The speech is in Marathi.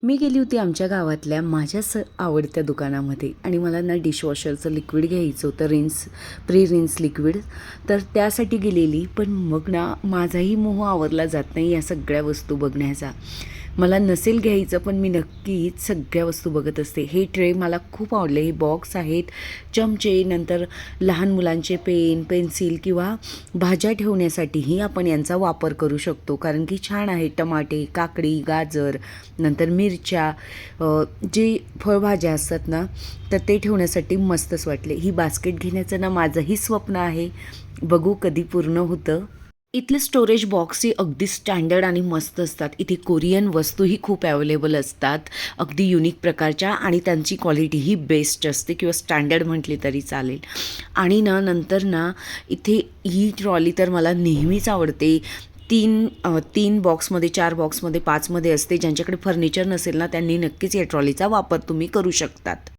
मी गेली होती आमच्या गावातल्या माझ्याच आवडत्या दुकानामध्ये आणि मला ना डिशवॉशरचं लिक्विड घ्यायचं होतं, प्री रिन्स लिक्विड. तर त्यासाठी गेलेली, पण मग ना माझाही मोह आवरला जात नाही या सगळ्या वस्तू बघण्याचा. मला नसेल घ्यायचं पण मी नक्कीच सगळ्या वस्तू बघत असते. हे ट्रे मला खूप आवडले. हे बॉक्स आहेत, चमचे, नंतर लहान मुलांचे पेन, पेन्सिल किंवा भाज्या ठेवण्यासाठीही आपण यांचा वापर करू शकतो, कारण की छान आहे. टमाटे, काकडी, गाजर, नंतर मिरच्या, जे फळभाज्या असतात ना, तर ते ठेवण्यासाठी मस्तच वाटले. ही बास्केट घेण्याचं ना माझंही स्वप्न आहे, बघू कधी पूर्ण होतं. इथले स्टोरेज बॉक्सही अगदी स्टँडर्ड आणि मस्त असतात. इथे कोरियन वस्तूही खूप अवेलेबल असतात, अगदी युनिक प्रकारच्या, आणि त्यांची क्वालिटीही बेस्ट असते किंवा स्टँडर्ड म्हटली तरी चालेल. आणि नंतर इथे ही ट्रॉली तर मला नेहमीच आवडते. तीन बॉक्समध्ये, 4 बॉक्समध्ये, 5मध्ये असते. ज्यांच्याकडे फर्निचर नसेल ना, त्यांनी नक्कीच या ट्रॉलीचा वापर तुम्ही करू शकतात.